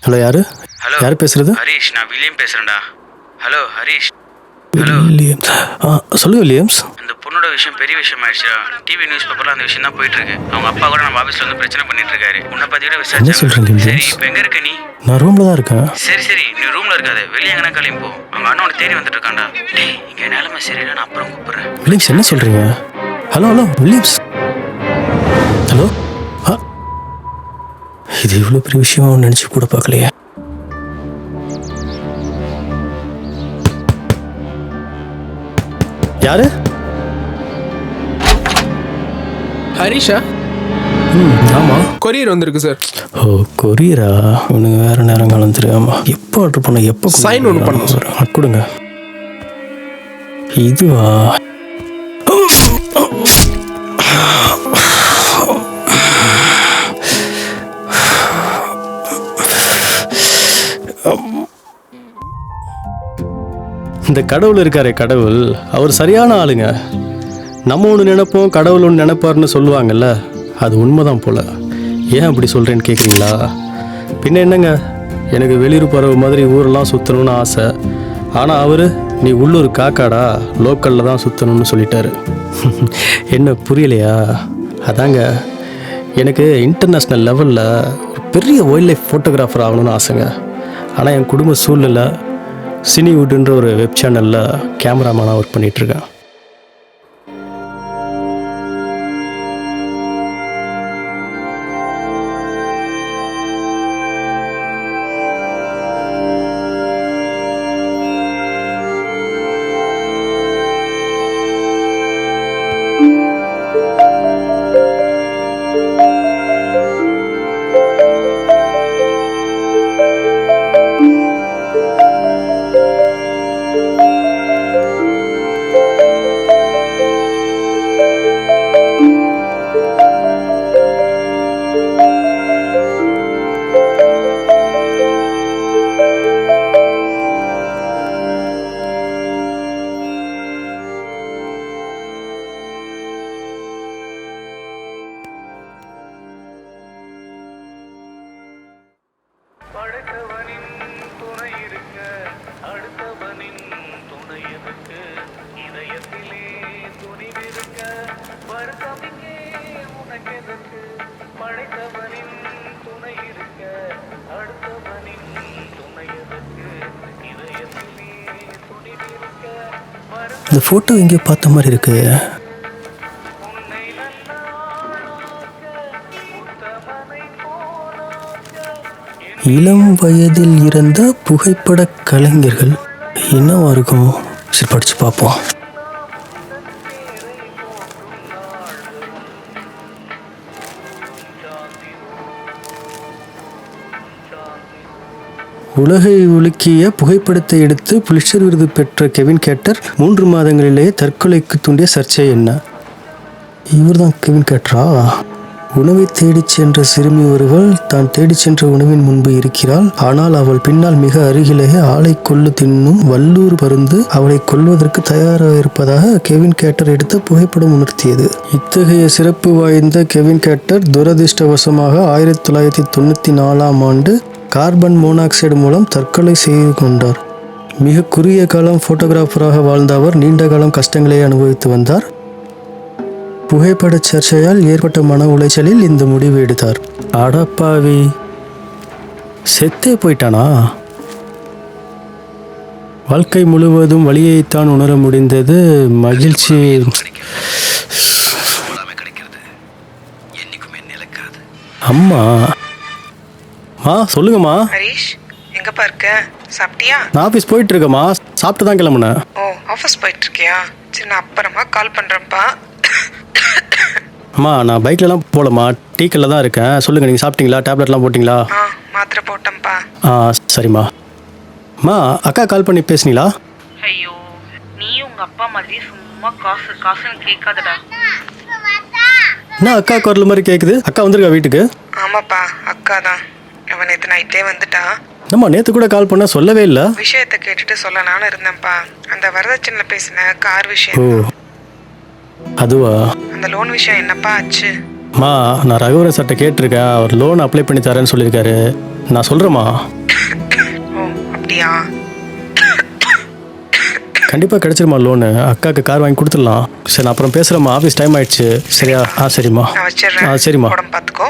Hello யாரு? Hello யார் பேசுறது? ஹரிஷ், நான் வில்லியம் பேசுறேன்டா. ஹலோ ஹரிஷ். Hello Williams. சொல்லுங்க வில்லியம்ஸ். அந்த பொண்ணோட விஷயம் பெரிய விஷயம் ஆயிடுச்சா? டிவி நியூஸ் பேப்பர்ல அந்த விஷயம் தான் போயிட்டு இருக்கு. அவங்க அப்பா கூட நம்ம ஆபீஸ்ல வந்து பிரச்சனை பண்ணிட்டு இருக்காரு. உன்னை பத்தி கூட என்ன விசாரிச்சாங்க. சொல்றீங்க சரி, வில்லியம்ஸ்? இப்போ எங்க இருக்க நீ? நான் ரூம்ல தான் இருக்கேன். சரி, நீ ரூம்ல இருக்காத, வெளியே எங்கன்னா கிளம்பி போ. அவங்க அண்ணன் உன்னை தேடி வந்துட்டு இருக்காண்டா. டேய், இங்க நிலைமை சரியில்லை, நான் அப்புறம் கூப்பிடுறேன். வில்லியம்ஸ் என்ன சொல்றீங்க? Hello Williams. ஹலோ. இது இவ்வளோ பெரிய விஷயம் நினைச்சு கூட பார்க்கலையே. யாரு? ஹரிஷா? ஆமா. கொரியர் வந்திருக்கு சார். ஓ கொரியரா? உனக்கு வேற நேரம் காலம் தெரியாமா? எப்போ ஆர்டர் பண்ண எப்போ சைன் ஒன்று பண்ணணும் சார். கொடுங்க. இதுவா? இந்த கடவுள் இருக்காரே கடவுள், அவர் சரியான ஆளுங்க. நம்ம ஒன்று நினைப்போம், கடவுள் ஒன்று நினைப்பாருன்னு சொல்லுவாங்கல்ல, அது உண்மைதான் போல. ஏன் அப்படி சொல்கிறேன்னு கேட்குறீங்களா? பின்ன என்னங்க, எனக்கு வெளியூர் பறவை மாதிரி ஊரெல்லாம் சுற்றணும்னு ஆசை. ஆனால் அவர் நீ உள்ளூர் காக்காடா, லோக்கலில் தான் சுற்றணும்னு சொல்லிட்டாரு. என்ன புரியலையா? அதாங்க, எனக்கு இன்டர்நேஷ்னல் லெவலில் ஒரு பெரிய வைல்ட் லைஃப் ஃபோட்டோகிராஃபர் ஆகணும்னு ஆசைங்க. ஆனால் என் குடும்ப சூழ்நிலை சினிவுட்ன்ற ஒரு வெப் சேனலில் கேமராமேனாக ஒர்க் பண்ணிகிட்ருக்கேன். இந்த ஃபோட்டோ எங்கேயோ பார்த்த மாதிரி இருக்கு. இளம் வயதில் இருந்த புகைப்பட கலைஞர்கள் என்னவா இருக்கும்? சரி படிச்சு பார்ப்போம். உலகை உலுக்கிய புகைப்படத்தை எடுத்து புலிட்சர் விருது பெற்ற கெவின் கேட்டர் 3 மாதங்களிலேயே தற்கொலைக்கு தூண்டிய சர்ச்சை என்ன? இவர் தான் கெவின் கேட்டரா? உணவை தேடிச் சென்ற சிறுமி ஒருவள் தான் தேடிச் சென்ற உணவின் முன்பு இருக்கிறாள். ஆனால் அவள் பின்னால் மிக அருகிலேயே ஆளை கொள்ளு தின்னும் வல்லூர் பருந்து அவளை கொல்வதற்கு தயாராக இருப்பதாக கெவின் கேட்டர் எடுத்த புகைப்படம் உணர்த்தியது. இத்தகைய சிறப்பு வாய்ந்த கெவின் கேட்டர் துரதிர்ஷ்டவசமாக 1994ஆம் ஆண்டு கார்பன் மோனாக்சைடு மூலம் தற்கொலை செய்து கொண்டார். மிக குறுகிய காலம் போட்டோகிராஃபராக வாழ்ந்த அவர் நீண்ட காலம் கஷ்டங்களை அனுபவித்து வந்தார். புகைப்பட சர்ச்சையால் ஏற்பட்ட மன உளைச்சலில் இந்த முடிவு எடுத்தார். அடப்பாவி, செத்தே போயிட்டானா? வாழ்க்கை முழுவதும் வலியைத்தான் உணர முடிந்தது. மகிழ்ச்சி அம்மா. சொல்லுங்கம்மா. ஹரிஷ், எங்கப்பா இருக்க? சாப்பிட்டியா? நான் ஆஃபீஸ் போயிட்டு இருக்கேம்மா. சாப்பிட்டு தான் கிளம்புனேன். ஓ, ஆஃபீஸ் போயிட்டு இருக்கியா? சரி, நான் அப்புறமா கால் பண்றேன்ப்பா. அம்மா, நான் பைக்லலாம் போகலம்மா, டீக்கல்ல தான் இருக்கேன். சொல்லுங்கள், நீங்கள் சாப்பிட்டீங்களா? டேப்லெட்லாம் போட்டிங்களா? மாத்திரை போட்டேன்ப்பா. சரிம்மா. அம்மா, அக்கா கால் பண்ணி பேசுனீங்களா? ஐயோ, நீ உங்க அப்பா மாதிரி சும்மா காசு காசுன்னு கேட்காதடா. என்ன அக்கா குரல் மாதிரி கேட்குது? அக்கா வந்திருக்கா வீட்டுக்கு? ஆமாப்பா, அக்கா தான். அவன் நேற்று நைட்டே வந்துட்டா. நம்ம நேற்று கூட கால் பண்ண சொல்லவே இல்லை. விஷயத்தை கேட்டுட்டு சொல்லலான்னு இருந்தேன்ப்பா. அந்த வரதட்சணையில் பேசின கார் விஷயம். ஓ, அதுவா? அந்த லோன் விஷயம் என்னப்பா ஆச்சு? நான் ரகுவரன் சார்ட்ட கேட்டிருக்கேன். அவர் லோன் அப்ளை பண்ணி தரேன்னு சொல்லியிருக்காரு. நான் சொல்கிறேம்மா. ஓ அப்படியா? கண்டிப்பாக கிடைச்சிருமா லோனு. அக்காவுக்கு கார் வாங்கி கொடுத்துடலாம். சரி, நான் அப்புறம் பேசுகிறேம்மா. ஆஃபீஸ் டைம் ஆயிடுச்சு. சரியா? சரிம்மா. நான் வச்சிடுறேன். சரிம்மா. உடம்பு பார்த்துக்கோ.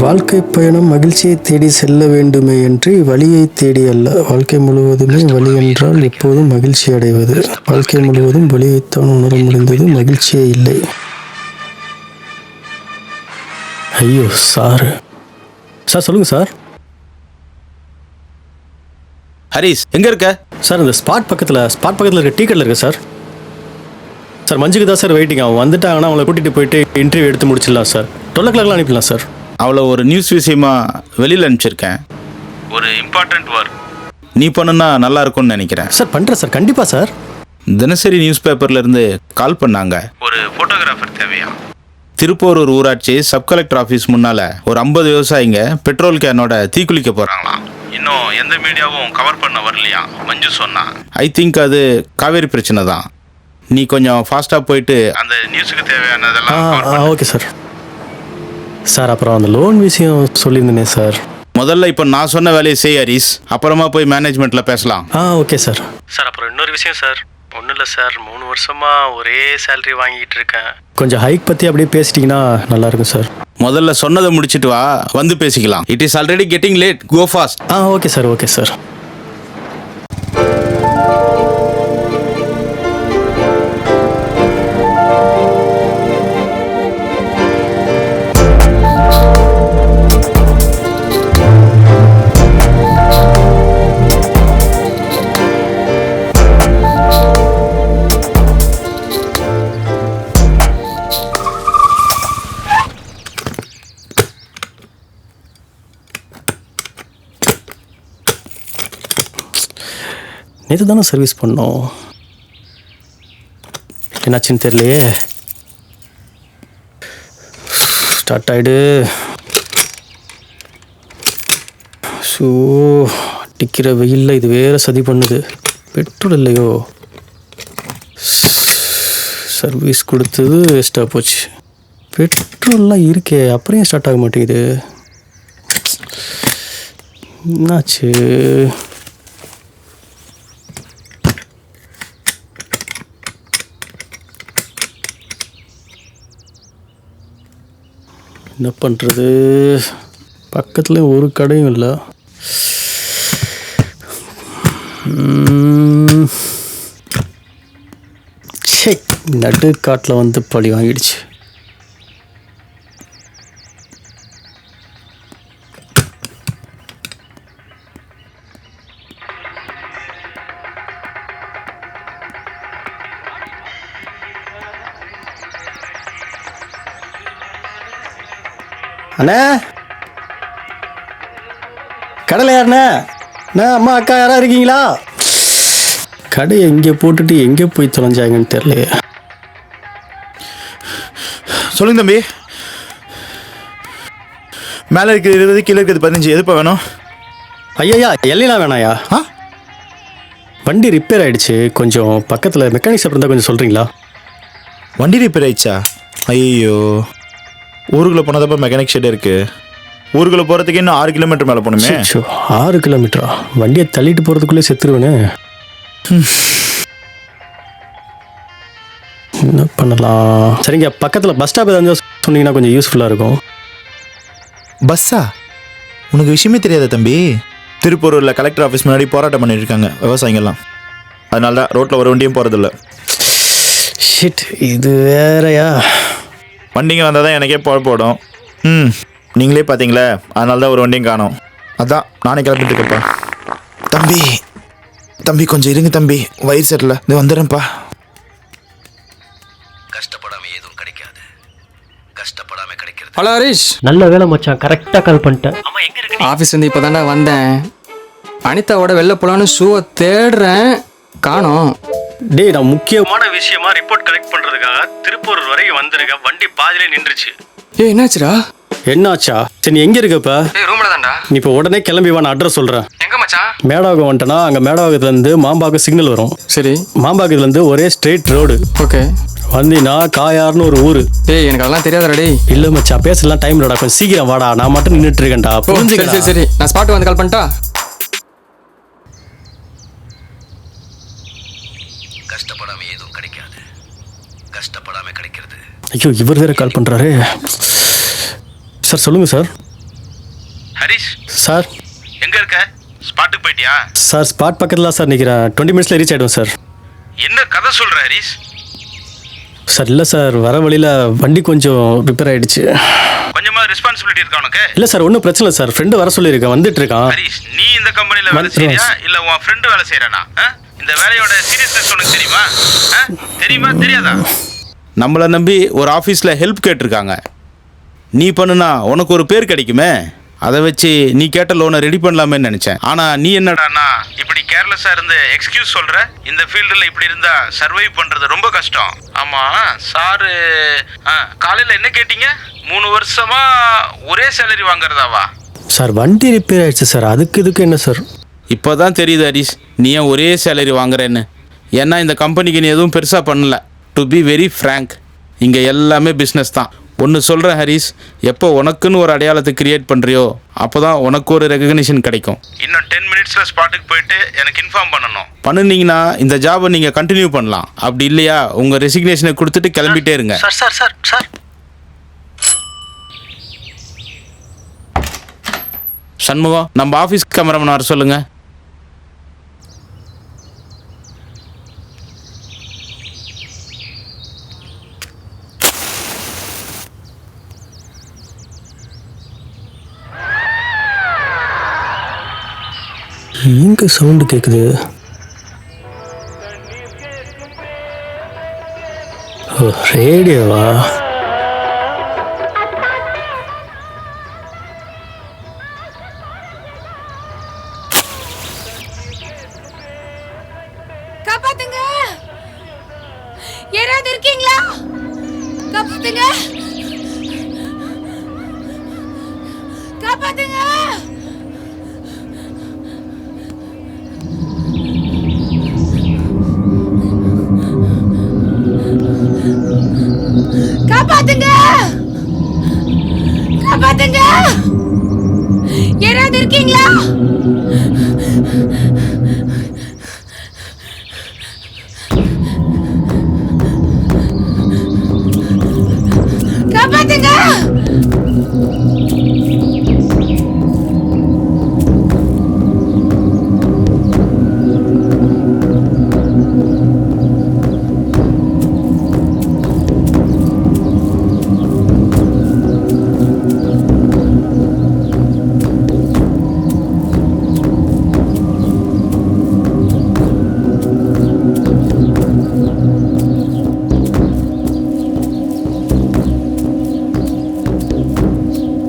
வாழ்க்கை பயணம் மகிழ்ச்சியை தேடி செல்ல வேண்டுமே என்று வழியை தேடி அல்ல. வாழ்க்கை முழுவதுமே வழி என்றால் எப்போதும் மகிழ்ச்சி அடைவது. வாழ்க்கை முழுவதும் வழியைத்தான் உணர முடிந்தது, மகிழ்ச்சியே இல்லை. ஐயோ சார். சார் சொல்லுங்கள் சார். ஹரிஸ் எங்கே இருக்க? சார் இந்த ஸ்பாட் பக்கத்தில் இருக்க டீ கடையில் இருக்கு சார். சார் மஞ்சுக்கு தான் சார் வெயிட்டிங். அவன் வந்துட்டாங்கன்னா அவங்கள கூட்டிகிட்டு போயிட்டு இன்டர்வியூ எடுத்து முடிச்சிடலாம் சார். 12 o'clock அனுப்பிடலாம் sir. அவளை ஒரு நியூஸ் விஷயமா வெளியில் அனுப்பிச்சிருக்கேன். ஒரு இம்பார்ட்டண்ட் ஒர்க் நீ பண்ணுனா நல்லா இருக்கும்னு நினைக்கிறேன். சார் பண்ணுறேன் சார், கண்டிப்பாக சார். தினசரி நியூஸ் பேப்பர்லேருந்து கால் பண்ணாங்க. ஒரு ஃபோட்டோகிராஃபர் தேவையா? திருப்போரூர் ஊராட்சி சப் கலெக்டர் ஆஃபீஸ் முன்னால் ஒரு 50 விவசாயிங்க பெட்ரோல் கேனோட தீக்குளிக்க போகிறாங்களாம். இன்னும் எந்த மீடியாவும் கவர் பண்ண வரலையா? மஞ்சு சொன்னா. ஐ திங்க் அது காவேரி பிரச்சனை தான். நீ கொஞ்சம் ஃபாஸ்ட்டாக போயிட்டு அந்த நியூஸுக்கு தேவையானதெல்லாம். Okay sir. சார் அப்புறம் அந்த லோன் விஷயம் சொல்லியிருந்தேனே சார். முதல்ல இப்போ நான் சொன்ன வேலையை செய் ஹரிஸ், அப்புறமா போய் மேனேஜ்மெண்ட்டில் பேசலாம். Okay sir. சார் அப்புறம் இன்னொரு விஷயம் சார். ஒன்றும் இல்லை சார், 3 வருஷமாக ஒரே சேலரி வாங்கிட்டு இருக்கேன். கொஞ்சம் ஹைக் பற்றி அப்படியே பேசிட்டிங்கன்னா நல்லாயிருக்கும் சார். முதல்ல சொன்னதை முடிச்சிட்டு வா, வந்து பேசிக்கலாம். It is already getting late, go fast. Okay sir. Okay sir. நேற்று தானே சர்வீஸ் பண்ணோம், என்னாச்சுன்னு தெரியலையே. ஸ்டார்ட் ஆகிடு. ஸோ அடிக்கிற வெயிலில் இது வேறு சதி பண்ணுது. பெட்ரோல் இல்லையோ, சர்வீஸ் கொடுத்தது வேஸ்ட்டாக போச்சு. பெட்ரோல்லாம் இருக்கே, அப்புறம் ஏன் ஸ்டார்ட் ஆக மாட்டேங்குது? என்னாச்சு? என்ன பண்ணுறது? பக்கத்தில் ஒரு கடையும் இல்லை. சே, நடு காட்டில் வந்து பழி வாங்கிடுச்சு. அண்ணா, கடையில் யாருண்ணா? அம்மா அக்கா யாராக இருக்கீங்களா? கடையை எங்கே போட்டுட்டு எங்கே போய் தொலைஞ்சாங்கன்னு தெரியலையே. சொல்லுங்க தம்பி. மேலே இருக்கிறது 20, கீழே இருக்கிறது 15. எதுப்பா வேணும்? ஐயா எல்லாம் வேணாயா. வண்டி ரிப்பேர் ஆகிடுச்சு. கொஞ்சம் பக்கத்தில் மெக்கானிக் ஷாப் இருந்தால் கொஞ்சம் சொல்கிறீங்களா? வண்டி ரிப்பேர் ஆயிடுச்சா? ஐயோ, ஊருக்குள்ளே போனதப்போ மெக்கானிக் ஷெட் இருக்குது. ஊருக்குள்ளே போகிறதுக்கு இன்னும் 6 கிலோமீட்டர் மேலே போகணுமே. 6 கிலோமீட்டரா? வண்டியை தள்ளிட்டு போகிறதுக்குள்ளே செத்துருவேனே. என்ன பண்ணலாம்? சரிங்க, பக்கத்தில் பஸ் ஸ்டாப் ஏதாவது சொன்னீங்கன்னா கொஞ்சம் யூஸ்ஃபுல்லாக இருக்கும். பஸ்ஸா? உனக்கு விஷயமே தெரியாத தம்பி. திருப்பூரில் கலெக்டர் ஆஃபீஸ் முன்னாடி போராட்டம் பண்ணிட்டு இருக்காங்க விவசாயிங்கெல்லாம். அதனால தான் ரோட்டில் ஒரு வண்டியும் போகிறதில்ல. ஷிட், இது வேறையா? வண்டிங்க வந்தால் தான் எனக்கே போடும். நீங்களே பார்த்தீங்களே, அதனால தான் ஒரு வண்டியும் காணோம். அதான் நானே கிளம்பிட்டு இருக்கப்பா. தம்பி கொஞ்சம் இருங்க தம்பி, வயிறு செட்டில் இது வந்துடுறேன்ப்பா. கஷ்டப்படாம எதுவும் கிடைக்காது, கஷ்டப்படாம கிடைக்கிறது. ஹலோ ஹரிஷ். நல்ல வேலை மச்சான், கரெக்டாக கால் பண்ணிட்டேன். ஆஃபீஸ் வந்து இப்போ தாண்டா வந்தேன். அனிதாவோட வெளில போகலான்னு ஷூவை தேடுறேன், காணோம். டேய், நான் முக்கியமான விஷயமா ரிப்போர்ட் கலெக்ட் பண்ணுறதுக்காக திருப்பூர் வரைக்கும் வந்திருக்கேன். வண்டி பாதியிலே நின்றுச்சு. என்னாச்சுடா? என்னாச்சா? சரி நீ எங்கே இருக்கப்ப? ரூம்ல தான்டா. நீ இப்போ உடனே கிளம்பி வா, நான் அட்ரஸ் சொல்கிறேன். எங்க மச்சான்? மேடாகம் வந்துட்டனா அங்கே மேடாகத்துலேருந்து மாம்பாக்கம் சிக்னல் வரும். சரி. மாம்பாக்கத்துலேருந்து ஒரே ஸ்ட்ரெயிட் ரோடு. ஓகே. வந்தீங்கன்னா காயார்னு ஒரு ஊர். டேய் எனக்கு அதெல்லாம் தெரியாதடா டேய். இல்லை மச்சான், பேசலாம் டைம் இல்லடா, கொஞ்சம் சீக்கிரம் வாடா, நான் மட்டும் நின்றுட்டு இருக்கேன்டா. சரி சரி சரி, நான் ஸ்பாட் வந்து கால் பண்ணிட்டா. கஷ்டப்படாம எதுவும் கிடைக்காது, கஷ்டப்படாம கிடைக்கிறது. ஐயோ, இவர் வேற கால் பண்ணுறாரு. சார் சொல்லுங்கள் சார். ஹரிஷ் சார் எங்க இருக்க? ஸ்பாட்டுக்கு போயிட்டியா? சார் ஸ்பாட் பக்கத்தில் சார் நிற்கிறேன். 20 மினிட்ஸில் ரீச் ஆகிடுவேன் சார். என்ன கதை சொல்ற ஹரிஷ்? சார் இல்லை சார், வர வழியில் வண்டி கொஞ்சம் ரிப்பேர் ஆகிடுச்சு. கொஞ்சமா ரெஸ்பான்சிபிலிட்டி இருக்கா உனக்கு? இல்லை சார், ஒன்றும் பிரச்சனை இல்லை சார். ஃப்ரெண்டு வர சொல்லியிருக்கேன், வந்துட்டு இருக்கான். ஹரிஷ், நீ இந்த கம்பெனில வேலை செய்யறியா இல்ல உன் ஃப்ரெண்டு வேலை செய்யறானா? இந்த வேலையோட சீரியஸ்னஸ் உனக்கு தெரியுமா? தெரியுமா தெரியாதா? நம்மளை நம்பி ஒரு ஆஃபீஸில் ஹெல்ப் கேட்டிருக்காங்க. நீ பண்ணுனா உனக்கு ஒரு பேர் கிடைக்குமே, அதை வச்சு நீ கேட்ட லோனை ரெடி பண்ணலாமேன்னு நினச்சேன். ஆனால் நீ என்னடானா இப்படி கேர்லெஸ்ஸாக இருந்து எக்ஸ்கியூஸ் சொல்கிற. இந்த ஃபீல்டில் இப்படி இருந்தால் சர்வைவ் பண்ணுறது ரொம்ப கஷ்டம். ஆமாம் சாரு, காலையில் என்ன கேட்டீங்க? 3 வருஷமா ஒரே சேலரி வாங்குறதாவா? சார் வண்டி ரிப்பேர் ஆயிடுச்சு சார், இதுக்கு என்ன சார்? இப்போ தான் தெரியுது ஹரிஷ், நீ ஏன் ஒரே சேலரி வாங்குறேன்னு. ஏன்னா இந்த கம்பெனிக்கு நீ எதுவும் பெருசாக பண்ணல. டு பி வெரி ஃப்ரேங்க், இங்கே எல்லாமே பிஸ்னஸ் தான். ஒன்று சொல்கிறேன் ஹரிஷ், எப்போ உனக்குன்னு ஒரு அடையாளத்தை கிரியேட் பண்ணுறியோ அப்போ தான் உனக்கு ஒரு ரெகக்னிஷன் கிடைக்கும். இன்னும் 10 மினிட்ஸில் ஸ்பாட்டுக்கு போயிட்டு எனக்கு இன்ஃபார்ம் பண்ணணும். பண்ணினீங்கன்னா இந்த ஜாபை நீங்கள் கண்டினியூ பண்ணலாம். அப்படி இல்லையா உங்கள் ரெசிக்னேஷனை கொடுத்துட்டு கிளம்பிட்டே இருங்க. Sir sir sir sir Shanmugam, நம்ம ஆஃபீஸ் கேமராமேன் வர சொல்லுங்கள். எங்கே சவுண்டு கேட்குது? ஓ, ரேடியோவா? காப்பாத்துங்க, யாராவது இருக்கீங்களா? காப்பாத்துங்க, காப்பாத்துங்க. காப்பாத்துங்க, காப்பாத்துங்க, யாராவது இருக்கீங்களா? காப்பாத்துங்க.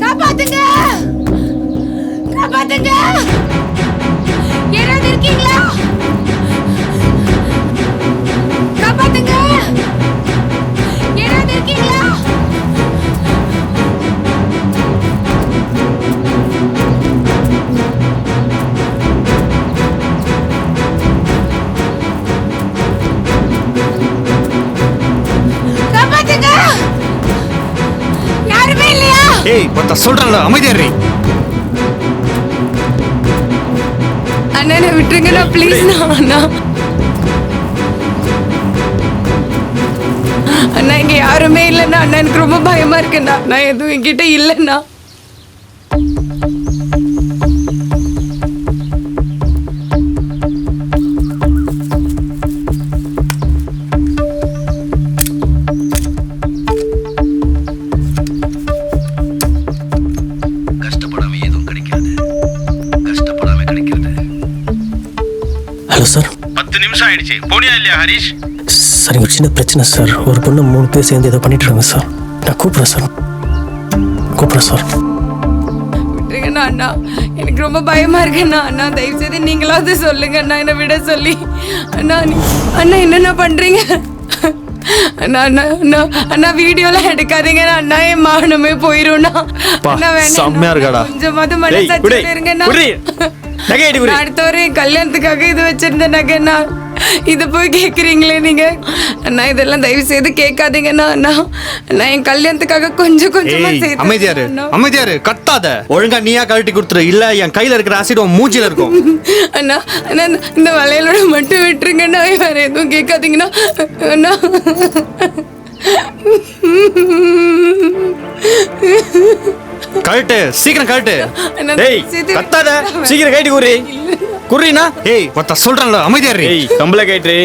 காப்பாத்துங்க, காப்பாத்துங்க, யாராவது இருக்கீங்களா? காப்பாத்துங்க, யாராவது இருக்கீங்களா? காப்பாத்துங்க, யாருமே இல்லையா? ஏய் ஒருத்த சொல்றல அமைதியாரு. அண்ணா என்ன விட்டுருங்கண்ணா ப்ளீஸ்ண்ணா. அண்ணா இங்க யாருமே இல்லைண்ணா. அண்ணா எனக்கு ரொம்ப பயமா இருக்குண்ணா. நான் எதுவும் என்கிட்ட இல்லைண்ணா. கஷ்டப்படாம எதுவும் கிடைக்காது, கஷ்டப்படாம கிடைக்கிறது. Hello sir. 10 நிமிஷம் ஆயிடுச்சு, போனியா இல்லையா ஹரிஷ்? சார் இங்கே ஒரு சின்ன பிரச்சனை சார். ஒரு பொண்ணு 3 பேர் சேர்ந்து ஏதோ பண்ணிட்டு இருக்காங்க சார். நான் கூப்பிட்றேன் சார். விட்டுருங்கண்ணா. அண்ணா எனக்கு ரொம்ப பயமா இருக்குண்ணா. அண்ணா தயவு செய்து நீங்களாவது சொல்லுங்க அண்ணா, என்னை விட சொல்லி. அண்ணா அண்ணா என்னென்ன பண்றீங்க? அண்ணா அண்ணா அண்ணா அண்ணா வீடியோலாம் எடுக்காதீங்க அண்ணா, என் மானமே போயிரும்ண்ணா. அண்ணா வேணாம், செம்மையா இருக்காடா. கொஞ்சமாவது மனசாட்சி இருங்கண்ணா. அடுத்த ஒரு கல்யாணத்துக்காக இது வச்சிருந்த நகைண்ணா, இதை போய் கேட்குறீங்களே நீங்க. அண்ணா இதெல்லாம் தயவு செய்து கேட்காதீங்கண்ணா. அண்ணா அண்ணா என் கல்யாணத்துக்காக கொஞ்சம் கொஞ்சமா சேர்த்து அமைதியாரு அண்ணா. அமைதியாரு, கத்தாத. ஒழுங்கா நீயா கழட்டி கொடுத்துரு, இல்ல என் கையில இருக்கிற ஆசிட் உன் மூஞ்சில இருக்கும். அண்ணா அண்ணா இந்த வளையலோட மட்டும் விட்டுருங்கண்ணா, வேற எதுவும் கேட்காதீங்கண்ணா. அண்ணா கழட்டு, சீக்கிரம் கழட்டு. அண்ணா, டேய் சேர்த்து கத்தாத, சீக்கிரம் கழட்டி குறி குறினா. ஏய் ஒருத்த சொல்றான்ல, அமைதியாரு. ஏய் கம்பளை கயிற்று.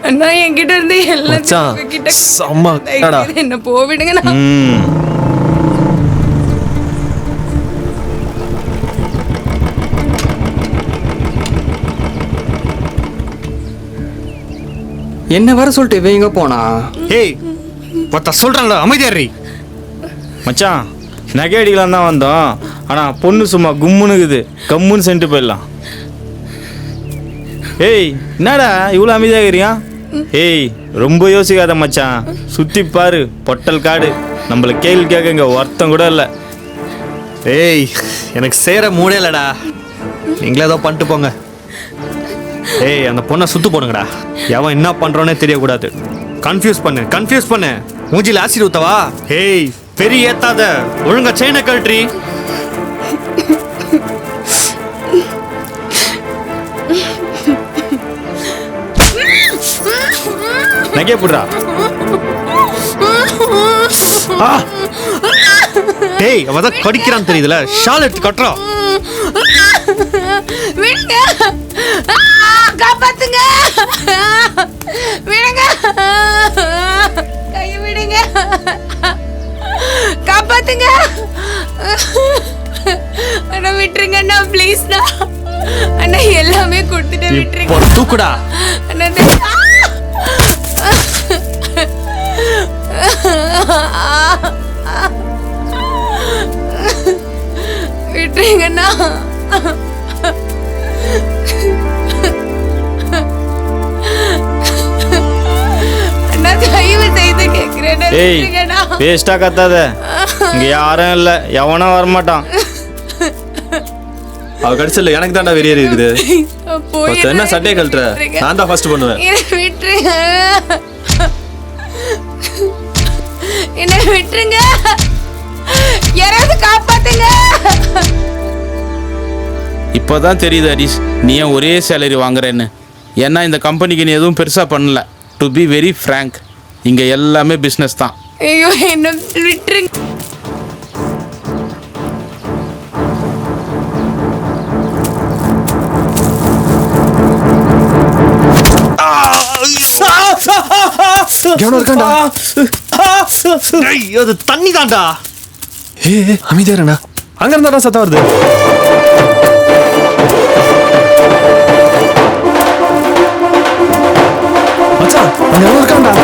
அண்ணா என்கிட்ட இருந்து மச்சான், எல்லாத்தையும் செம்ம கடா. என்ன போவிடுங்கண்ணா. என்ன வர சொல்லிட்டு இவன் எங்க போனா? ஏய் ஒருத்த சொல்றான்ல, அமைதியாரு. மச்சான் நகை அடிக்கலாம் தான் வந்தோம், ஆனால் பொண்ணு சும்மா கும்முனுக்குது, கம்முன்னு சென்ட்டு போயிடலாம். ஏய் என்னடா இவ்வளோ அமைதியாகிறியா? ஏய் ரொம்ப யோசிக்காத மச்சான், சுற்றி பாரு, பொட்டல் காடு, நம்மளை கேள்வி கேட்க இங்கே ஒருத்தம் கூட இல்லை. ஏய் எனக்கு சேர மூடே இல்லடா, நீங்களே ஏதோ பண்ணிட்டு போங்க. ஏய் அந்த பொண்ணை சுத்து போடுங்கடா, எவன் என்ன பண்றோன்னே தெரியக்கூடாது. கன்ஃபியூஸ் பண்ணு, மூஞ்சில ஆசிட் ஊத்தவா? ஏய் பெரிய ஏத்தாத, ஒழுங்கா செயினை கழட்டி. நகையை போடுறா. ஏய் அவதான் கடிக்கிறான்னு தெரியுதுல, ஷால் எடுத்து கட்டுறோம். விடுங்க, காப்பாத்துங்க, விடுங்க, கை விடுங்க, காப்பாத்துங்க. அண்ணா விட்டுருங்க அண்ணா, ப்ளீஸ்ண்ணா. அண்ணா எல்லாமே கொடுத்துட்டு விட்டுருங்க இப்போ தூக்குடா. அண்ணா விட்டுருங்கண்ணா. அண்ணா தயவு செய்து கேட்கிறேன், ஏய் விட்டுருங்கண்ணா. வேஸ்டா கத்தாத, இங்கே யாரும் இல்லை, எவனும் வரமாட்டான். அவ கடிச்சல எனக்கு தாண்டா வெறியேறி இருக்குது. போய் என்ன சட்டையை கழட்டுற? நான் தான் ஃபர்ஸ்ட் பண்ணுவேன். விட்டுருங்க, என்ன விட்டுருங்க, யாராவது காப்பாத்துங்க. இப்போதான் தெரியுது ஹரிஷ், நீ ஏன் ஒரே சேலரி வாங்குறேன்னு. ஏன்னா இந்த கம்பெனிக்கு நீ எதுவும் பெருசாக பண்ணல. டு பி வெரி ஃப்ரேங்க், இங்கே எல்லாமே பிஸ்னஸ் தான். ஐயோ என்ன விட்டுருங்க. எவனோ இருக்கான்டா. அது தண்ணி தான்டா. அமைதியாருண்ணா, அங்க இருந்தாடா சத்தம் வருது. மச்சான் அங்க எவனோ இருக்கான்டா.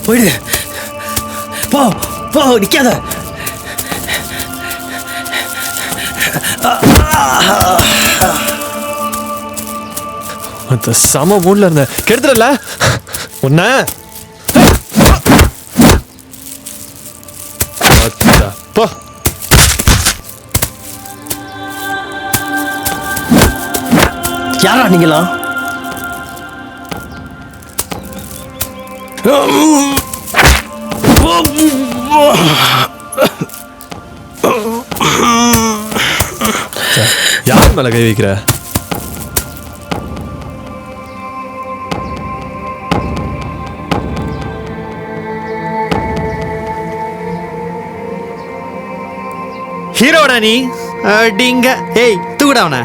போயிடு, போ போ, நிக்காத. அந்த சம மூட்ல இருந்த கெடுத்துடல உன்ன. போ. யாரா நீங்களா? யார் மேல கை வைக்கிற? ஹீரோடா நீ அடிங்க. ஏய் தூக்குடா அவனை.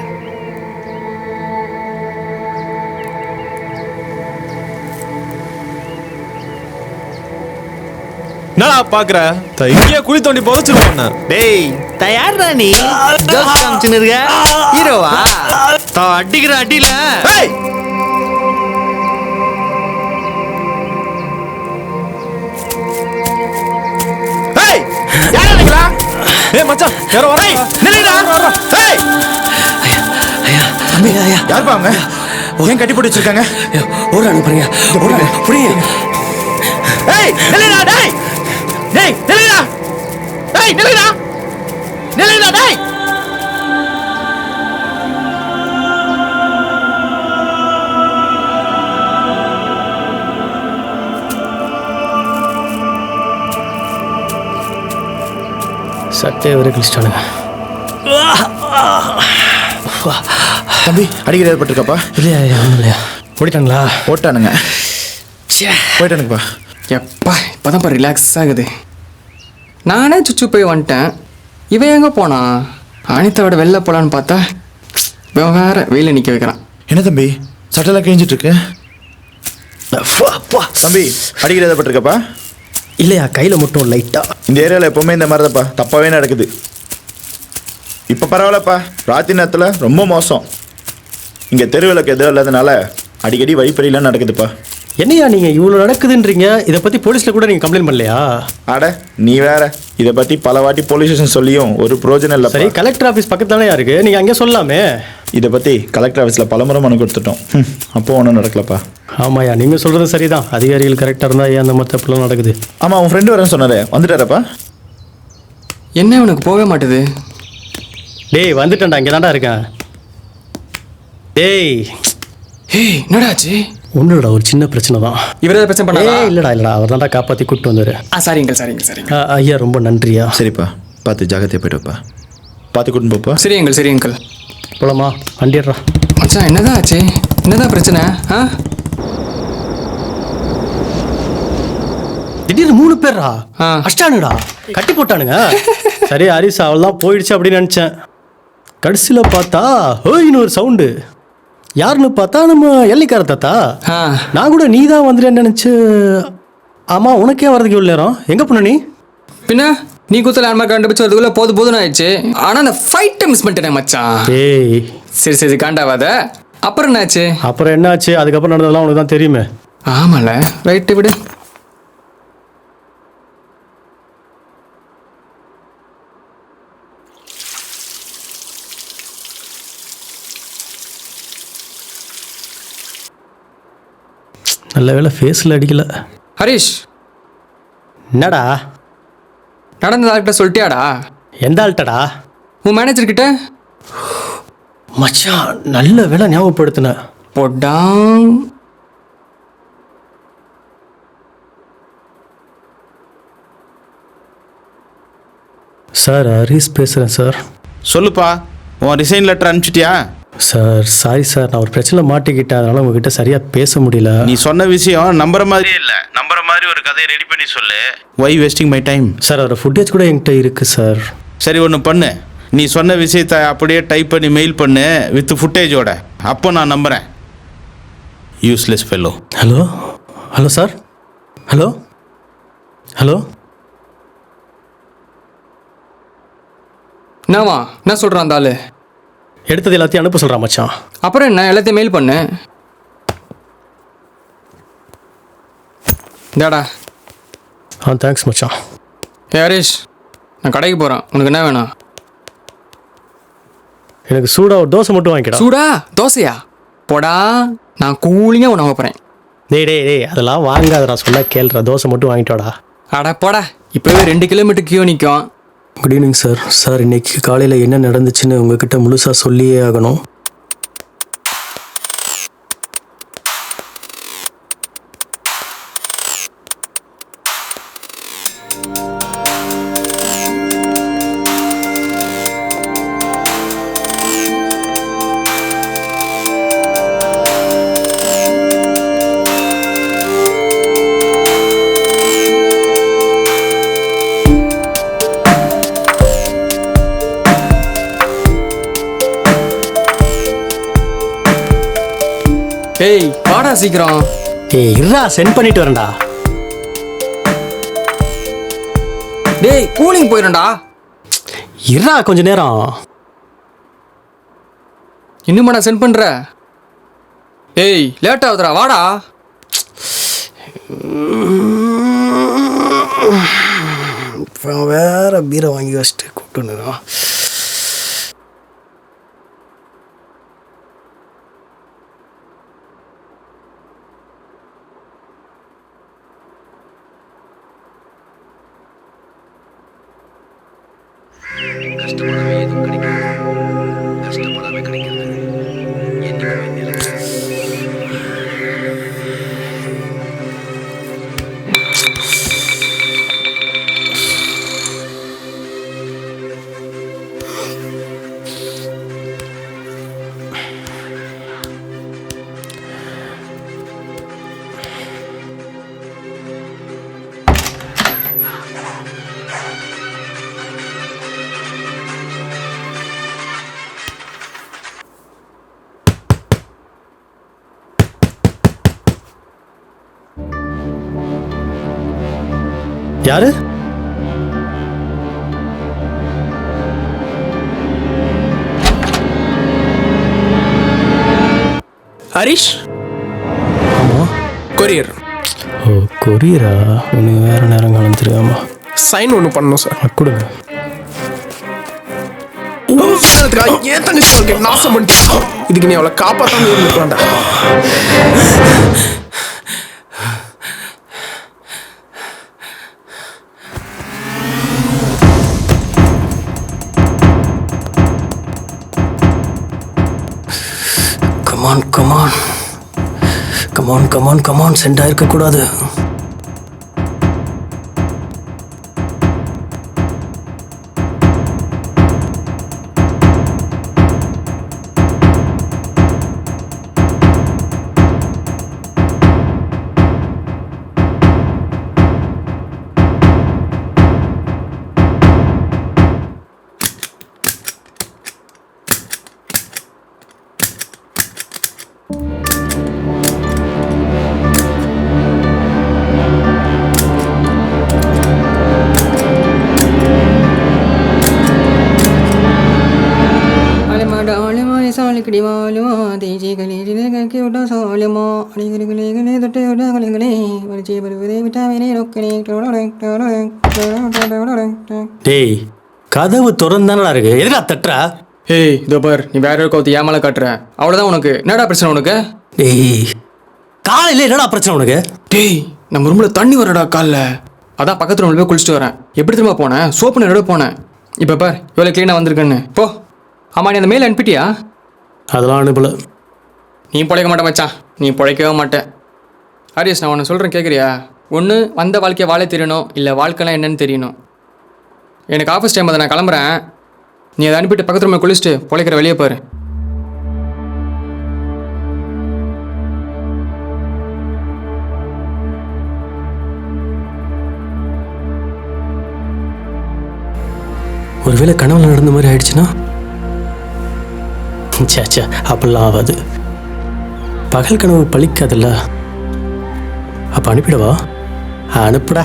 என்னடா பாக்குற இங்கே குழி தோண்டி புதைச்சிருவான். டேய் தயார்டா நீ? ஜோஸ் காமிச்சுன்னு இருக்க ஹீரோவா? அடிக்கிற அடியில ஏய் மச்சான் யாரோ வர. நில்லுடா. ஏய் தம்பி ஐயா யாருப்பா அவங்க? ஏன் கட்டி போட்டு வச்சிருக்காங்க? ஓட அனுப்புறீங்க ஓட புரியுங்க. ஏய் நில்லுடா டேய். டேய் நில்லுடா. டேய் நில்லுடா. நில்லுடா டேய். சட்டையை வரை கிழிச்சிட்டானுங்க. தம்பி அடிக்கிற ஏற்பட்டிருக்காப்பா? இல்லையா ஒன்றும் இல்லையா? ஓடிட்டாங்களா? ஓட்டானுங்க. போயிட்டானுங்கப்பா. எப்பா இப்போதான் ரிலாக்ஸ் ஆகுது. நானே சுச்சு போய் வந்துட்டேன். இவன் எங்கே போனான்? அனிதாவோட வெளில போகலான்னு பார்த்தா இவன் வேற வெயில நிற்க வைக்கிறான். என்ன தம்பி சட்டெல்லாம் கிழிஞ்சிட்டு இருக்கு? தம்பி அடிக்கிற ஏற்பட்டிருக்காப்பா? இல்லையா கையில் மட்டும் லைட்டாக. இந்த ஏரியாவில் எப்போவுமே இந்த மாதிரி தான்ப்பா, தப்பாகவே நடக்குது. இப்போ பரவாயில்லப்பா, ராத்திரி நேரத்தில் ரொம்ப மோசம். இங்கே தெருவிளக்கு எதுவும் இல்லாதனால அடிக்கடி வழிப்பறியெல்லாம் நடக்குதுப்பா. என்னையா நீங்கள் இவ்வளோ நடக்குதுன்றீங்க, இதை பற்றி போலீஸில் கூட நீங்கள் கம்ப்ளைண்ட் பண்ணலையா? அட நீ வேற, இதை பற்றி பல வாட்டி போலீஸ் ஸ்டேஷன் சொல்லியும் ஒரு பிரயோஜனம் இல்லை. சரி கலெக்டர் ஆஃபீஸ் பக்கத்தானே இருக்குது, நீங்கள் அங்கே சொல்லலாமே. இதை பற்றி கலெக்டர் ஆஃபீஸில் பலமுறை மனு கொடுத்துட்டோம். அப்போ ஒன்றும் நடக்கலப்பா. ஆமாயா நீங்கள் சொல்கிறது சரிதான். அதிகாரிகள் கரெக்டாக இருந்தால் ஏன் அந்த மாதிரி தப்புலாம் நடக்குது? ஆமாம் உன் ஃப்ரெண்டு வரேன்னு சொன்னாரே, வந்துட்டாரப்பா? என்ன உனக்கு போகவே மாட்டுது? டேய் வந்துட்டேன்டா, இங்கே தான்டா இருக்கேன். டேய் ஏய் என்னடாச்சு? ஒன்றுடா ஒரு சின்ன பிரச்சனை தான். இவரே பிரச்சனை பண்ணா? இல்லைடா அவர் தான்டா காப்பாற்றி கூப்பிட்டு வந்தார். சரிங்க. ஐயா ரொம்ப நன்றியா. சரிப்பா, பார்த்து ஜாகிரதையாக போய்ட்டுப்பா. பார்த்து கூட்டின்னு போப்பா. சரி அங்கிள். போலாமா? வண்டிடுறா. மச்சான் என்னதான் ஆச்சு? என்னதான் பிரச்சனை? திடீர்னு 3 பேரா அஷ்டானுடா கட்டி போட்டானுங்க. சரி ஹரிஸ் அவள் தான் போயிடுச்சு அப்படின்னு நினச்சேன். கடைசியில் பார்த்தா ஹோயின்னு ஒரு சவுண்டு. யாருன்னு பார்த்தா நம்ம எல்லைக்கார தாத்தா. நான் கூட நீ தான் வந்துடுன்னு நினச்சி. ஆமாம் உனக்கே வரதுக்கு இவ்வளோ நேரம்? எங்கே போன நீ? பின்ன நீ குத்தல அம்மா கண்டுபிடிச்சு வரதுக்குள்ள போதும் ஆயிடுச்சு. ஆனால் அந்த ஃபைட்டை மிஸ் பண்ணிட்டேன் மச்சான். ஏய் சரி காண்டாவாத. அப்புறம் என்னாச்சு? அப்புறம் என்னாச்சு? அதுக்கப்புறம் நடந்ததெல்லாம் உனக்கு தான் தெரியுமே. ஆமால ரைட்டு விடு. நல்ல வேலை ஃபேஸில் அடிக்கல. ஹரிஷ் என்னடா நடந்த ஆள்கிட்ட சொல்லிட்டியாடா? எந்த ஆள்கிட்டடா? உன் மேனேஜர் கிட்ட. மச்சான் நல்ல வேலை ஞாபகப்படுத்தின. போட்டான். சார் ஹரிஸ் பேசுகிறேன் சார். சொல்லுப்பா, உன் ரிசைன் லெட்டர் அனுப்பிச்சிட்டியா? சார் சாரி சார், நான் ஒரு பிரச்சனை மாட்டிக்கிட்டேன், அதனால உங்ககிட்ட சரியாக பேச முடியல. நீ சொன்ன விஷயம் நம்புற மாதிரியே இல்லை. நம்புற மாதிரி ஒரு கதையை ரெடி பண்ணி சொல்லு. வை வேஸ்டிங் மை டைம்? சார் அதோட ஃபுட்டேஜ் கூட என்கிட்ட இருக்குது சார். சரி ஒன்று பண்ணு, நீ சொன்ன விஷயத்தை அப்படியே டைப் பண்ணி மெயில் பண்ணு வித் ஃபுட்டேஜோட. அப்போ நான் நம்புகிறேன். Useless fellow. Hello sir. Hello என்னவா என்ன சொல்கிறான் அந்த ஆள்? எடுத்தது எல்லாத்தையும் அனுப்ப சொல்கிறான் மச்சான். அப்புறம் என்ன எல்லாத்தையும் மெயில் பண்ணு. இந்தாடா. தேங்க்ஸ் மச்சான். ஹரிஷ் நான் கடைக்கு போகிறேன், உனக்கு என்ன வேணும்? எனக்கு சூடாக ஒரு தோசை மட்டும் வாங்கிக்கடா. சூடா தோசையா? போடா, நான் கூலிங்காக உணவு போகிறேன். டேய் அதெல்லாம் வாங்காதடா, சொல்ல கேள்றா. தோசை மட்டும் வாங்கிட்டோடா. அடா போடா, இப்போவே 2 கிலோமீட்டர் கியூ நிற்கும். Good evening sir. சார் இன்னைக்கு காலையில் என்ன நடந்துச்சுன்னு உங்ககிட்ட முழுசாக சொல்லியே ஆகணும். ஏய் வாடா சீக்கிரம். ஏய் இருடா, சென்ட் பண்ணிட்டு வரேன்டா. டேய் கூலிங் போயிடும்டா. இருடா கொஞ்ச நேரம். இன்னுமா நான் சென்ட் பண்ற? ஏய் லேட் ஆகுதுடா வாடா. வேற பீரை வாங்கி வச்சுட்டு கூப்பிட்டுன்னு. யாரு? ஹரிஷ் ஆமா, கொரியர். ஓ கொரியரா? உனக்கு வேற நேரம் காலம் தெரியாமா? சைன் ஒன்று பண்ணணும் சார். கொடுங்க. ஏன் தங்கச்சி வாழ்க்கை நாசம் பண்ணிட்டு இதுக்கு நீ அவளை காப்பாற்றாம இருந்துக்கலாம்டா. Come on come on come on come on come on, sent ஆயிருக்க கூடாது. டேய் கதவு திறந்தானடா இருக்கு, எதுடா தட்டுறா? ஏய் இதோ பார், நீ வேற ஒரு கவுத்து ஏமால காட்டுற, அவ்வளோதான் உனக்கு. என்னடா பிரச்சனை உனக்கு? டேய் காலையில் என்னடா பிரச்சனை உனக்கு? டேய் நம்ம ரூம்ல தண்ணி வரடா காலைல, அதான் பக்கத்து ரூம்ல போய் குளிச்சுட்டு வரேன். எப்படி திரும்ப போனேன்? சோப்பு நேரோட போனேன். இப்போ பார் இவ்வளோ க்ளீனாக வந்திருக்குன்னு. போ. ஆமாம், நீ அந்த மெயில் அனுப்பிட்டியா? அதெல்லாம் அனுப்பல. நீ பிழைக்க மாட்டேன் மச்சான், நீ பிழைக்கவே மாட்டேன். ஹரிஷ் நான் ஒன்று சொல்கிறேன் கேட்குறியா? ஒன்று வந்த வாழ்க்கையை வாழ தெரியணும், இல்லை வாழ்க்கைலாம் என்னன்னு தெரியணும். எனக்கு ஆஃபீஸ் டைம் அதை நான் கிளம்புறேன். நீ அதை அனுப்பிட்டு பக்கத்து ரூமில் குளிச்சுட்டு பிழைக்கிற வெளியே பாரு. ஒருவேளை கனவுல நடந்த மாதிரி ஆயிடுச்சுன்னா? சே அப்படிலாம் ஆகாது. பகல் கனவு பழிக்காதுல்ல. அப்போ அனுப்பிடவா? அனுப்புடா.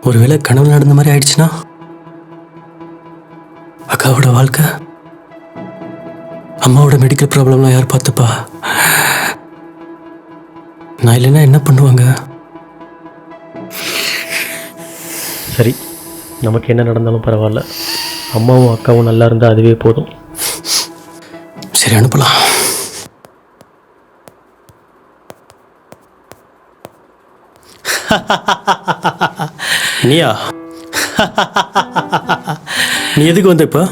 ஒருவேளை கனவு நடந்த மாதிரி ஆயிடுச்சுன்னா அக்காவோட வாழ்க்கை, அம்மாவோட மெடிக்கல் ப்ராப்ளம்லாம் யார் பார்த்துப்பா? நான் இல்லைன்னா என்ன பண்ணுவாங்க? சரி, நமக்கு என்ன நடந்தாலும் பரவாயில்ல. அம்மாவும் அக்காவும் நல்லா இருந்தால் அதுவே போதும். சரி அனுப்பலாம். நீயா? நீ எதுக்கு வந்த? இப்போ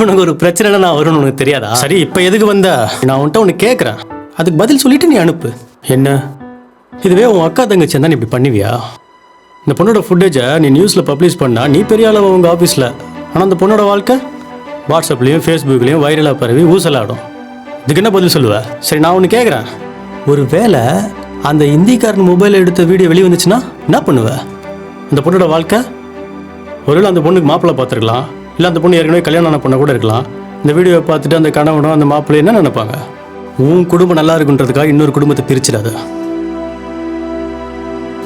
உனக்கு ஒரு பிரச்சனை நான் வரும்னு உனக்கு தெரியாதா? சரி இப்போ எதுக்கு வந்த? நான் உன்கிட்ட ஒன்று கேட்குறேன், அதுக்கு பதில் சொல்லிட்டு நீ அனுப்பு. என்ன இதுவே உன் அக்கா தங்கச்சி இருந்தா நீ இப்படி பண்ணுவியா? இந்த பொண்ணோட ஃபுட்டேஜை நீ நியூஸில் பப்ளிஷ் பண்ணா நீ பெரிய அளவு உங்கள் ஆஃபீஸில், ஆனால் அந்த பொண்ணோட வாழ்க்கை வாட்ஸ்அப்லேயும் ஃபேஸ்புக்லேயும் வைரலாக பரவி ஊசலாடும். இதுக்கு என்ன பதில் சொல்லுவேன்? சரி நான் ஒன்று கேட்குறேன், ஒரு வேளை அந்த இந்திக்காரன் மொபைல் எடுத்த வீடியோ வெளியே வந்துச்சுன்னா என்ன பண்ணுவேன்? அந்த பொண்ணோட வாழ்க்கை ஒருவேளை அந்த பொண்ணுக்கு மாப்பிள்ளை பார்த்துருக்கலாம், இல்லை அந்த பொண்ணு ஏற்கனவே கல்யாணம் ஆன பொண்ணை கூட இருக்கலாம். இந்த வீடியோவை பார்த்துட்டு அந்த கணவனும் அந்த மாப்பிள்ளை என்ன நினைப்பாங்க? உன் குடும்பம் நல்லா இருக்குன்றதுக்காக இன்னொரு குடும்பத்தை பிரிச்சிடாத.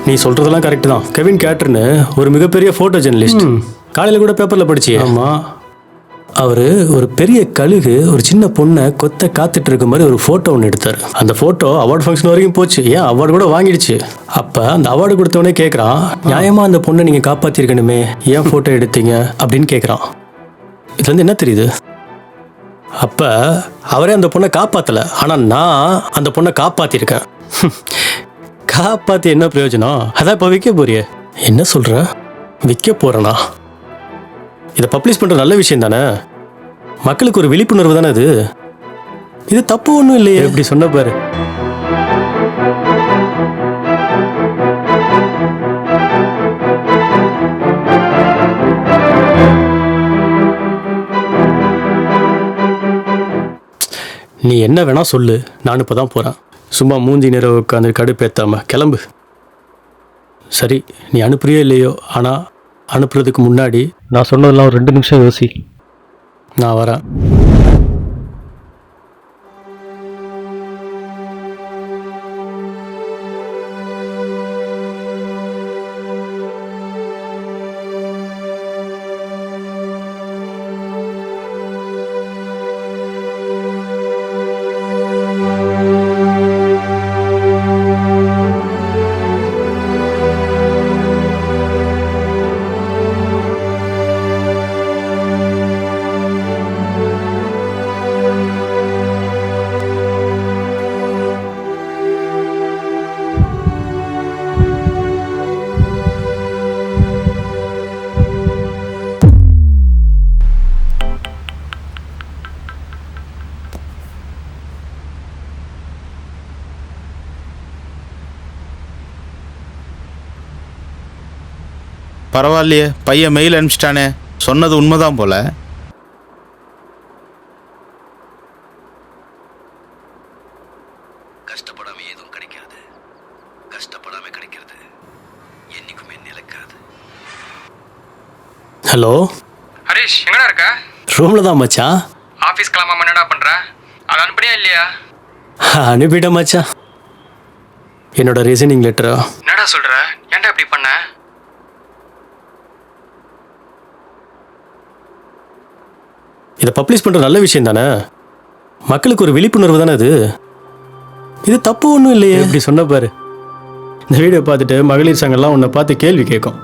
நீ சொல்றதெல்லாம் கரெக்டு தான். கெவின் கேட்டர்னு ஒரு மிகப்பெரிய ஃபோட்டோ ஜெர்னலிஸ்ட், காலையில் கூட பேப்பரில் படிச்சியே. ஆமாம், அவர் ஒரு பெரிய கழுகு ஒரு சின்ன பொண்ணை கொத்த காத்துட்டு இருக்க மாதிரி ஒரு ஃபோட்டோ ஒன்று எடுத்தார். அந்த ஃபோட்டோ அவார்டு ஃபங்க்ஷன் வரைக்கும் போச்சு, ஏன் அவார்டு கூட வாங்கிடுச்சு. அப்போ அந்த அவார்டு கொடுத்தவனே கேட்குறான், நியாயமாக அந்த பொண்ணை நீங்கள் காப்பாற்றிருக்கணுமே, ஏன் ஃபோட்டோ எடுத்தீங்க அப்படின்னு கேட்குறான். இதுலேருந்து என்ன தெரியுது? அப்போ அவரே அந்த பொண்ணை காப்பாற்றலை, ஆனால் நான் அந்த பொண்ணை காப்பாற்றிருக்கேன். காப்பாற்றி என்ன பிரயோஜனம்? அதான் இப்போ விற்க போறியே. என்ன சொல்கிற? விற்க போகிறேனா? இதை பப்ளிஷ் பண்ணுற நல்ல விஷயம் தானே, மக்களுக்கு ஒரு விழிப்புணர்வு தானே அது. இது தப்பு ஒன்றும் இல்லையே. இப்படி சொன்ன பாரு. நீ என்ன வேணா சொல்லு, நான் இப்போ தான் போகிறேன். சும்மா மூஞ்சி நேரம் உட்காந்து கடுப்பேத்தாம கிளம்பு. சரி, நீ அனுப்புறியோ இல்லையோ, ஆனால் அனுப்புறதுக்கு முன்னாடி நான் சொன்னதெல்லாம் ஒரு 2 நிமிஷம் யோசி. நான் வரேன். பரவாயில்லையே, பையன் மெயில் அனுப்பிச்சிட்டானே, சொன்னது உண்மைதான் போல. கஷ்டப்படாம எதுவும் கிடைக்காது, கஷ்டப்படாம கிடைக்கிறது என்னைக்குமே நிலைக்காது. ஹலோ ஹரிஷ், எங்கடா இருக்க? ரூமில் தான் மச்சான். ஆஃபீஸ் கிளம்பாம என்னடா பண்ணுற? அதை அனுப்பினியா இல்லையா? அனுப்பிட்டேன் மச்சான், என்னோட ரிசைனிங் லெட்டரா. என்னடா சொல்கிற? ஏன்டா இப்படி பண்ண? இதை பப்ளிஷ் பண்ணுற நல்ல விஷயம் தானே, மக்களுக்கு ஒரு விழிப்புணர்வு தானே அது. இது தப்பு ஒன்றும் இல்லையே. இப்படி சொன்ன பாரு. இந்த வீடியோ பார்த்துட்டு மகளிர் சங்கம்லாம் உன்னை பார்த்து கேள்வி கேட்கும்,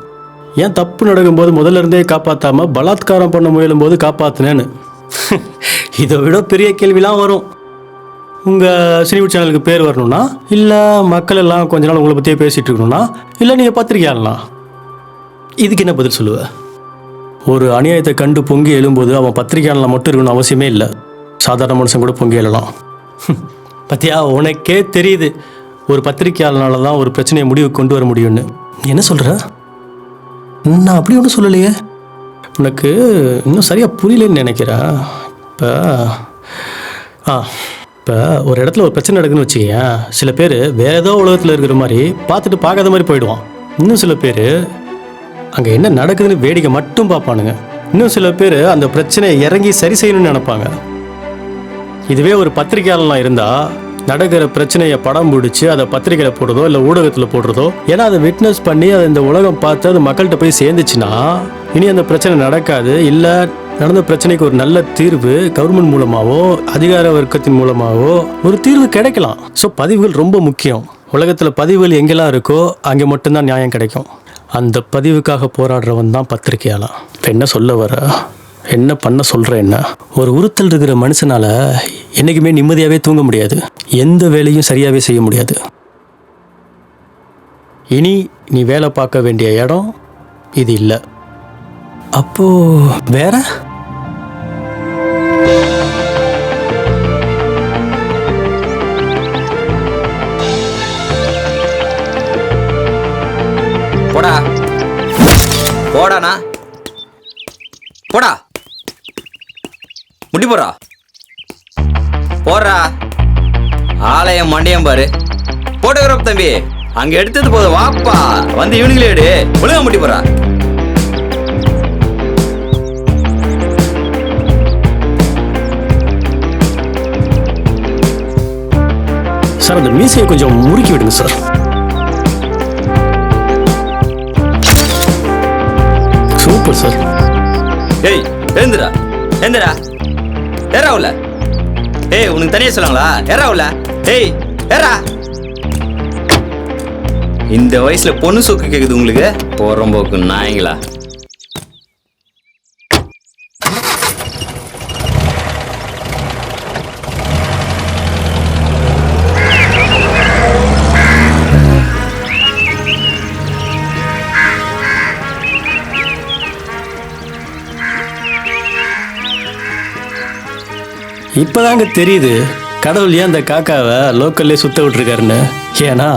ஏன் தப்பு நடக்கும்போது முதல்ல இருந்தே காப்பாற்றாம பலாத்காரம் பண்ண முயலும் போது காப்பாற்றினேன்னு. இதை விட பெரிய கேள்விலாம் வரும். உங்கள் சினிமா சேனலுக்கு பேர் வரணும்னா, இல்லை மக்கள் எல்லாம் கொஞ்ச நாள் உங்களை பற்றியே பேசிகிட்டு இருக்கணும்னா, இல்லை நீங்கள் பத்திரிக்கையாளலாம். இதுக்கு என்ன பதில் சொல்லுவ? ஒரு அநியாயத்தை கண்டு பொங்கி எழும்போது அவன் பத்திரிக்கையாளர் மட்டும் இருக்கணும்னு அவசியமே இல்லை, சாதாரண மனுஷன் கூட பொங்கி எழலாம். பத்தியா, உனக்கே தெரியுது ஒரு பத்திரிக்கையாளனால தான் ஒரு பிரச்சனையை முடிவுக்கு கொண்டு வர முடியும்னு. என்ன சொல்கிற? நான் அப்படி ஒன்றும் சொல்லலையே. உனக்கு இன்னும் சரியாக புரியலன்னு நினைக்கிறேன். இப்போ ஒரு இடத்துல ஒரு பிரச்சனை நடக்குதுன்னு வச்சுக்கேன், சில பேர் வேற ஏதோ உலகத்தில் இருக்கிற மாதிரி பார்த்துட்டு பார்க்காத மாதிரி போயிடுவான். இன்னும் சில பேர் அங்கே என்ன நடக்குதுன்னு வேடிக்கை மட்டும் பார்ப்பானுங்க. இன்னும் சில பேர் அந்த பிரச்சனையை இறங்கி சரி செய்யணும்னு நினைப்பாங்க. இதுவே ஒரு பத்திரிக்கையாளர்லாம் இருந்தால் நடக்கிற பிரச்சனையை படம் பிடிச்சி அதை பத்திரிக்கையில் போடுறதோ இல்லை ஊடகத்தில் போடுறதோ, ஏன்னா அதை விட்னஸ் பண்ணி அதை இந்த உலகம் பார்த்து அது மக்கள்கிட்ட போய் சேர்ந்துச்சுன்னா இனி அந்த பிரச்சனை நடக்காது. இல்லை நடந்த பிரச்சனைக்கு ஒரு நல்ல தீர்வு கவர்மெண்ட் மூலமாகவோ அதிகார வர்க்கத்தின் மூலமாகவோ ஒரு தீர்வு கிடைக்கலாம். ஸோ பதிவுகள் ரொம்ப முக்கியம். உலகத்தில் பதிவுகள் எங்கெல்லாம் இருக்கோ அங்கே மட்டும்தான் நியாயம் கிடைக்கும். அந்த பதிவுக்காக போராடுறவன் தான் பத்திரிக்கையாளன். இப்போ என்ன சொல்ல வர, என்ன பண்ண சொல்கிற? என்ன ஒரு உறுத்தல் இருக்கிற மனுஷனால் என்றைக்குமே நிம்மதியாகவே தூங்க முடியாது, எந்த வேலையும் சரியாகவே செய்ய முடியாது. இனி நீ வேலை பார்க்க வேண்டிய இடம் இது இல்லை. அப்போ வேற போடா போடாண்ணா, போடா முடி போறா, போடுறா ஆலயம் மண்டியம் பாரு. போட்டோகிராஃப் தம்பி, அங்க எடுத்தது போதும் வாப்பா வந்து இவனுங்களே எடு ஒழுங்கா முட்டி போறா சார் அந்த மீசையை கொஞ்சம் முறுக்கி விடுங்க சார். Super sir. ஏய் எழுந்துடா எழுந்துடா ஏறா உள்ள. ஏய் உனக்கு தனியா சொல்லுங்களா? ஏறா உள்ள. ஏய் ஏறா. இந்த வயசுல பொண்ணு சொக்கு கேக்குது உங்களுக்கு? போறம்போக்கு நாய்ங்களா. இப்பதாங்க தெரியுது கடவுள் ஏன் அந்த காக்காவை லோக்கல்லே சுத்த விட்டுருக்காருன்னு. ஏன்னா